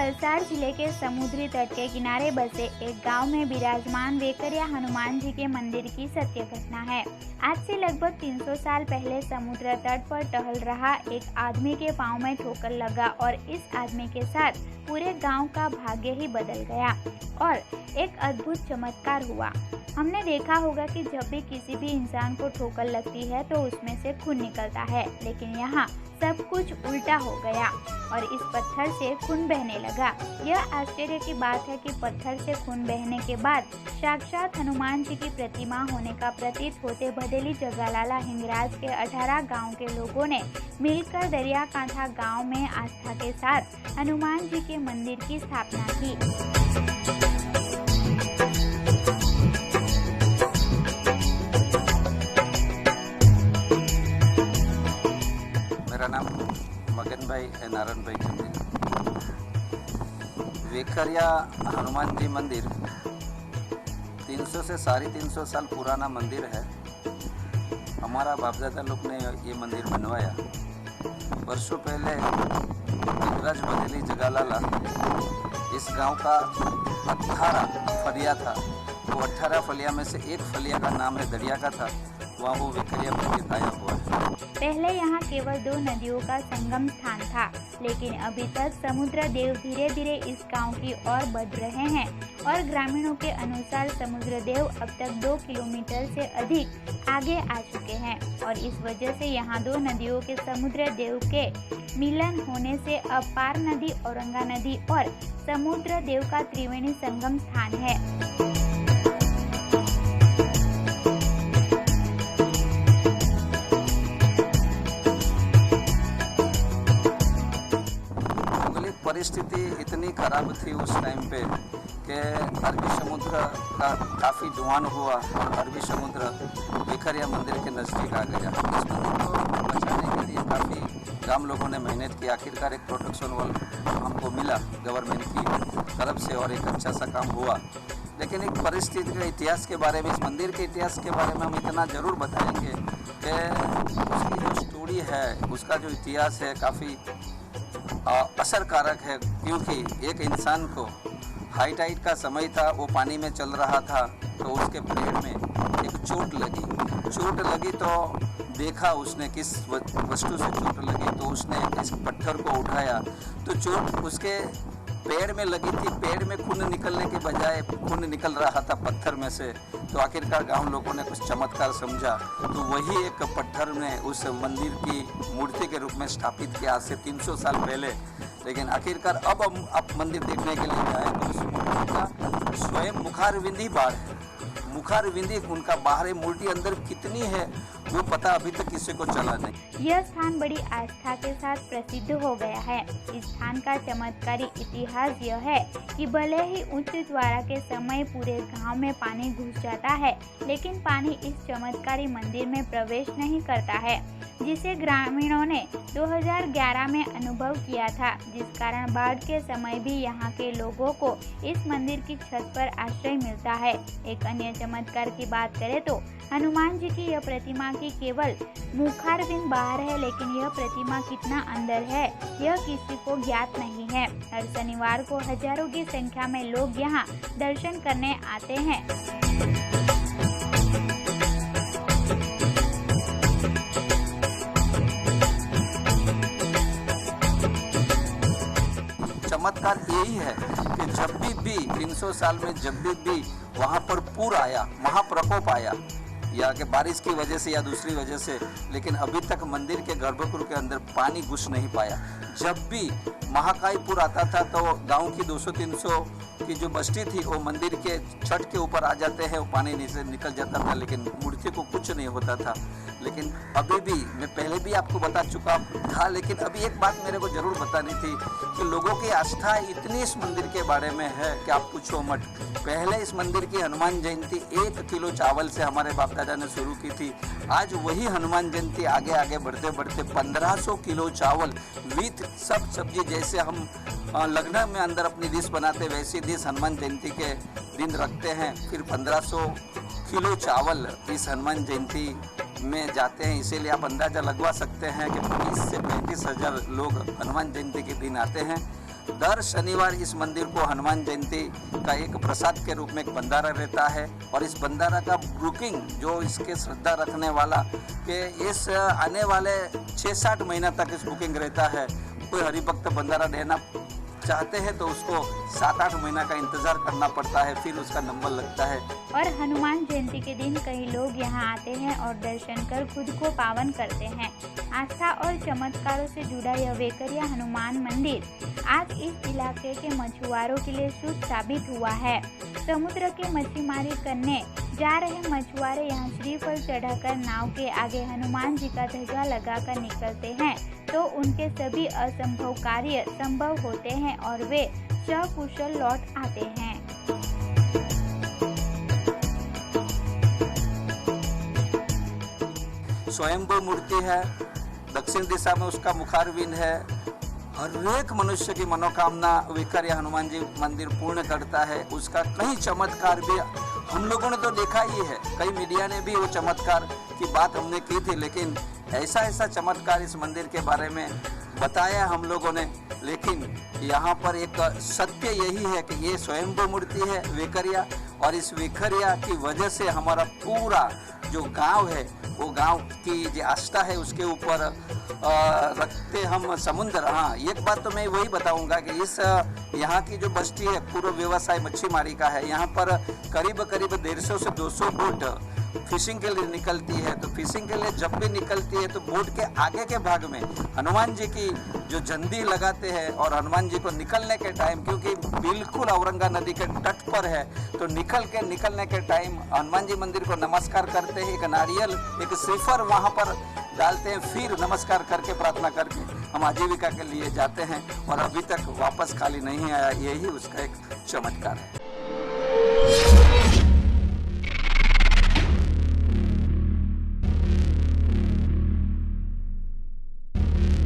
वलसाड़ जिले के समुद्री तट के किनारे बसे एक गांव में विराजमान वेकरिया हनुमान जी के मंदिर की सत्य घटना है। आज से लगभग 300 साल पहले समुद्र तट पर टहल रहा एक आदमी के पांव में ठोकर लगा और इस आदमी के साथ पूरे गांव का भाग्य ही बदल गया और एक अद्भुत चमत्कार हुआ। हमने देखा होगा कि जब भी किसी भी इंसान को ठोकर लगती है तो उसमें से खून निकलता है, लेकिन यहाँ सब कुछ उल्टा हो गया और इस पत्थर से खून बहने लगा। यह आश्चर्य की बात है कि पत्थर से खून बहने के बाद साक्षात हनुमान जी की प्रतिमा होने का प्रतीत होते भदेली जगालाला हिंगराज के 18 गांव के लोगों ने मिलकर दरियाकांठा गांव में आस्था के साथ हनुमान जी के मंदिर की स्थापना की। मेरा नाम मगन भाई नारायण भाई चंदी। वेकरिया हनुमान जी मंदिर 300 से 350 साल पुराना मंदिर है। हमारा बापदादा लोग ने ये मंदिर बनवाया। वर्षों पहले हिंगराज बदेली जगालाला इस गांव का 18 फलिया था। वो 18 फलिया में से एक फलिया का नाम है दरिया का था, वहाँ वो वेकरिया मंदिर आया हुआ है। पहले यहाँ केवल 2 नदियों का संगम स्थान था, लेकिन अभी तक समुद्र देव धीरे धीरे इस गांव की ओर बढ़ रहे हैं और ग्रामीणों के अनुसार समुद्र देव अब तक 2 किलोमीटर से अधिक आगे आ चुके हैं और इस वजह से यहाँ 2 नदियों के समुद्र देव के मिलन होने से अब पार नदी, औरंगा नदी और समुद्र देव का त्रिवेणी संगम स्थान है। परिस्थिति इतनी खराब थी उस टाइम पे कि अरबी समुद्र का काफ़ी डुबान हुआ और अरबी समुद्र वेकरिया मंदिर के नज़दीक आ गया। इस मंदिर को बचाने के लिए काफ़ी गांव लोगों ने मेहनत की। आखिरकार एक प्रोटेक्शन वॉल हमको मिला गवर्नमेंट की तरफ से और एक अच्छा सा काम हुआ। लेकिन एक परिस्थिति के इतिहास के बारे में, इस मंदिर के इतिहास के बारे में हम इतना ज़रूर बताएंगे कि उसकी जो स्टोरी है, उसका जो इतिहास है काफ़ी असरकारक है। क्योंकि एक इंसान को हाई टाइड का समय था, वो पानी में चल रहा था तो उसके पैर में एक चोट लगी तो देखा उसने किस वस्तु से चोट लगी, तो उसने इस पत्थर को उठाया तो चोट उसके पैर में लगी थी। पैर में खून निकलने के बजाय खून निकल रहा था पत्थर में से। तो आखिरकार गांव लोगों ने कुछ चमत्कार समझा तो वही एक पत्थर में उस मंदिर की मूर्ति के रूप में स्थापित किया आज से 300 साल पहले। लेकिन आखिरकार अब हम मंदिर देखने के लिए आए तो उस मूर्ति का स्वयं मुखारविंदी बाहर है। मुखारविंदी उनका बाहर मूर्ति अंदर कितनी है वो पता अभी तक किसी को चला नहीं। यह स्थान बड़ी आस्था के साथ प्रसिद्ध हो गया है। इस स्थान का चमत्कारी इतिहास यह है कि भले ही उच्च द्वारा के समय पूरे गांव में पानी घुस जाता है, लेकिन पानी इस चमत्कारी मंदिर में प्रवेश नहीं करता है, जिसे ग्रामीणों ने 2011 में अनुभव किया था, जिस कारण बाढ़ के समय भी यहाँ के लोगों को इस मंदिर की छत पर आश्रय मिलता है। एक अन्य चमत्कार की बात करें तो हनुमान जी की यह प्रतिमा की केवल मुखारविंद बाहर है, लेकिन यह प्रतिमा कितना अंदर है यह किसी को ज्ञात नहीं है। हर शनिवार को हजारों की संख्या में लोग यहाँ दर्शन करने आते हैं। चमत्कार यही है कि जब भी 300 साल में जब भी वहाँ पर पूर आया, महाप्रकोप आया, या कि बारिश की वजह से या दूसरी वजह से, लेकिन अभी तक मंदिर के गर्भगृह के अंदर पानी घुस नहीं पाया। जब भी महाकाई पूर आता था तो गांव की 200-300 की जो बस्ती थी वो मंदिर के छत के ऊपर आ जाते हैं, वो पानी नीचे निकल जाता था, लेकिन मूर्ति को कुछ नहीं होता था। लेकिन अभी भी मैं पहले भी आपको बता चुका था, लेकिन अभी एक बात मेरे को ज़रूर बतानी थी कि लोगों की आस्था इतनी इस मंदिर के बारे में है कि आप पूछो मत। पहले इस मंदिर की हनुमान जयंती 1 किलो चावल से हमारे बाप दादा ने शुरू की थी। आज वही हनुमान जयंती आगे आगे बढ़ते बढ़ते 1500 किलो चावल विथ सब सब्जी, जैसे हम लग्न में अंदर अपनी डिश बनाते वैसी डिश हनुमान जयंती के दिन रखते हैं। फिर 1500 किलो चावल इस हनुमान जयंती में जाते हैं। इसीलिए आप अंदाज़ा लगवा सकते हैं कि 20 से 35 हज़ार लोग हनुमान जयंती के दिन आते हैं। दर शनिवार इस मंदिर को हनुमान जयंती का एक प्रसाद के रूप में एक भंडारा रहता है और इस भंडारा का बुकिंग जो इसके श्रद्धा रखने वाला के इस आने वाले 6-7 महीना तक इस बुकिंग रहता है। कोई हरिभक्त भंडारा देना चाहते हैं तो उसको 7-8 महीना का इंतजार करना पड़ता है, फिर उसका नंबर लगता है। और हनुमान जयंती के दिन कई लोग यहाँ आते हैं और दर्शन कर खुद को पावन करते हैं। आस्था और चमत्कारों से जुड़ा यह वेकरिया हनुमान मंदिर आज इस इलाके के मछुआरों के लिए शुभ साबित हुआ है। समुद्र के मछलीमारी करने जा रहे मछुआरे यहाँ श्रीफल चढ़ाकर नाव के आगे हनुमान जी का ध्वजा लगाकर निकलते हैं तो उनके सभी असंभव कार्य संभव होते हैं और वे सकुशल लौट आते हैं। स्वयंभू मूर्ति है, दक्षिण दिशा में उसका मुखारविंद है। हर एक मनुष्य की मनोकामना वेकरिया हनुमान जी मंदिर पूर्ण करता है। उसका कई चमत्कार भी हम लोगों ने तो देखा ही है, कई मीडिया ने भी वो चमत्कार की बात हमने की थी, लेकिन ऐसा चमत्कार इस मंदिर के बारे में बताया हम लोगों ने। लेकिन यहाँ पर एक सत्य यही है कि ये स्वयंभू मूर्ति है वेकरिया, और इस वेकरिया की वजह से हमारा पूरा जो गांव है वो गांव की जो आस्था है उसके ऊपर रखते हम समुद्र। हाँ, एक बात तो मैं वही बताऊंगा कि इस यहाँ की जो बस्ती है पूरा व्यवसाय मच्छीमारी का है। यहाँ पर करीब 150 से 200 बोट फिशिंग के लिए निकलती है। तो फिशिंग के लिए जब भी निकलती है तो बोट के आगे के भाग में हनुमान जी की जो झंडी लगाते हैं और हनुमान जी को निकलने के टाइम, क्योंकि बिल्कुल औरंगा नदी के तट पर है, तो निकलने के टाइम हनुमान जी मंदिर को नमस्कार करते हैं, एक नारियल एक श्रीफल वहाँ पर डालते हैं, फिर नमस्कार करके प्रार्थना करके हम आजीविका के लिए जाते हैं और अभी तक वापस खाली नहीं आया। यही उसका एक चमत्कार है।